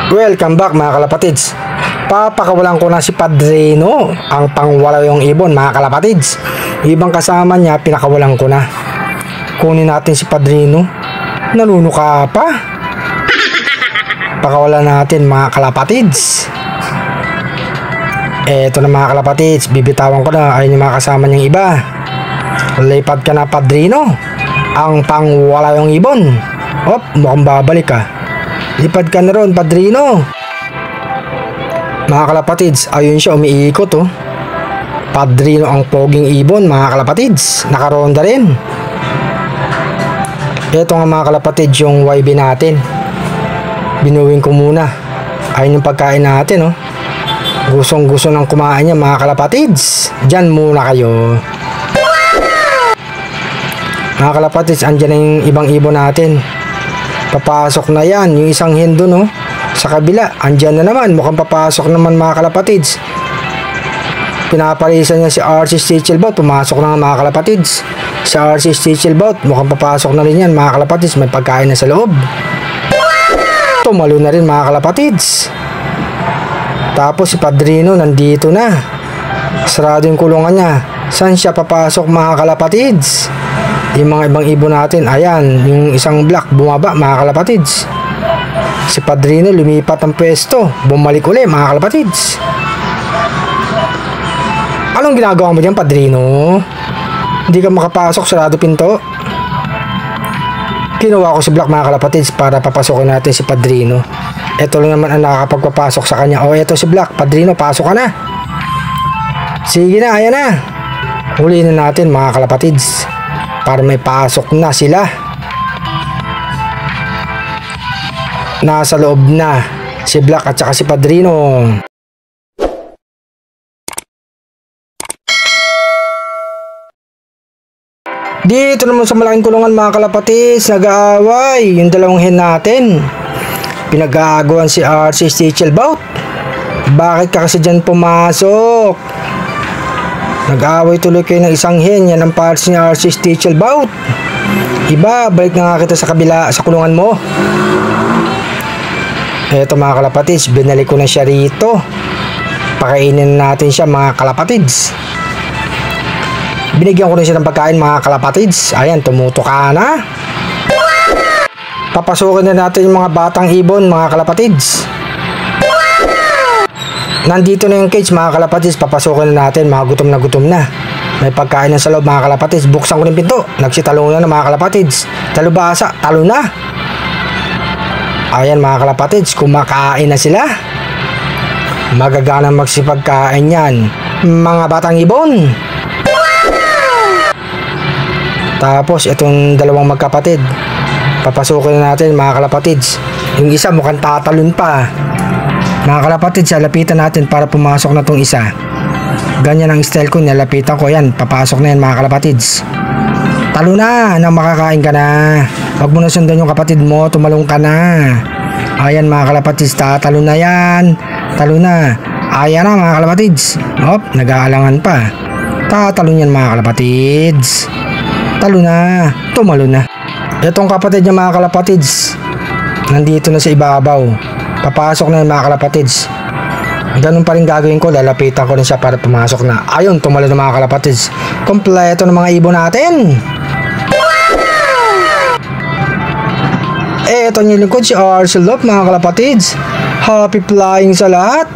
Welcome back mga kalapatids. Papakawalan ko na si Padrino, ang pangwalawang ibon mga kalapatids. Ibang kasama niya, pinakawalan ko na. Kunin natin si Padrino. Nanunuka pa. Pakawalan natin mga kalapatids. Eto na mga kalapatids, bibitawan ko na. Ayun yung mga kasama niyang iba. Lipad ka na Padrino, ang pangwalawang ibon. Op, mukhang babalik ka. Lipad ka na ron, Padrino. Mga kalapatids, ayun siya, umiikot oh. Padrino ang poging ibon, mga kalapatids. Nakaronda rin. Ito nga mga kalapatids, yung YB natin. Binuwing ko muna. Ayun yung pagkain natin oh. Gustong gusto ng kumain niya mga kalapatids. Diyan muna kayo. Mga kalapatids, andyan na yung ibang ibon natin. Papasok na yan, yung isang hen doon oh. Sa kabila, andyan na naman. Mukhang papasok naman mga kalapatids. Pinapalisan niya si RC Stichelbout. Pumasok na nga mga kalapatids. Si RC Stichelbout, mukhang papasok na rin yan mga kalapatids. May pagkain na sa loob. Tumalo na rin mga kalapatids. Tapos si Padrino nandito na. Sarado yung kulungan niya. Saan siya papasok mga kalapatids? Yung mga ibang ibon natin, ayan, yung isang black bumaba mga kalapatids. Si Padrino lumipat ang pwesto, bumalik uli mga kalapatids. Anong ginagawa mo dyan Padrino? Hindi ka makapasok, sarado pinto. Kinuha ko si black mga kalapatids para papasokin natin si Padrino. Ito lang naman ang nakakapagpapasok sa kanya. O eto si black, Padrino pasok ka na. Sige na, ayan na. Huli na natin mga kalapatids, para may pasok na sila. Nasa loob na si Black at saka si Padrino. Dito naman sa malaking kulungan mga kalapatids, nag-aaway yung dalawang hen natin. Pinag-aagawan si RC Stichelbout. Bakit ka kasi dyan pumasok? Nag-aaway tuloy kayo ng isang hen. Yan ang parts ni RC Stichelbout. Iba, balik na nga kita sa kabila, sa kulungan mo. Eto mga kalapatids, binalik ko na siya rito. Pakainin natin siya mga kalapatids. Binigyan ko na siya ng pagkain mga kalapatids. Ayan, tumutuka na. Papasukin na natin yung mga batang ibon mga kalapatids. Nandito na yung cage mga kalapatids. Papasukin na natin, mga gutom na. May pagkain na sa loob mga kalapatids. Buksan ko ng pinto, nagsitalong na mga kalapatids. Talubasa, talo na. Ayan mga kalapatids, kumakain na sila. Magagana magsipagkain yan mga batang ibon. Tapos itong dalawang magkapatid, papasukin na natin mga kalapatids. Yung isa mukhang tatalon pa. Mga kalapatids, lapitan natin para pumasok na tong isa. Ganyan ang style ko, nalapitan ko yan. Papasok na yan mga kalapatids. Talo na, nang makakain ka na. Huwag mo na sundan yung kapatid mo, tumalong ka na. Ayan mga kalapatids, tatalo na yan. Talo na. Ayan na mga kalapatids. Hop, nag-aalangan pa. Tatalon yan mga kalapatids. Talo na, tumalo na. Itong kapatid niya mga kalapatids, nandito na sa ibabaw. Papasok na yung mga kalapatids. Ganun pa rin gagawin ko, lalapitan ko rin siya para pumasok na. Ayun, tumalo na mga kalapatids. Kompleto ng mga ibon natin. Eto yung lingkod si RC Love mga kalapatids. Happy flying sa lahat.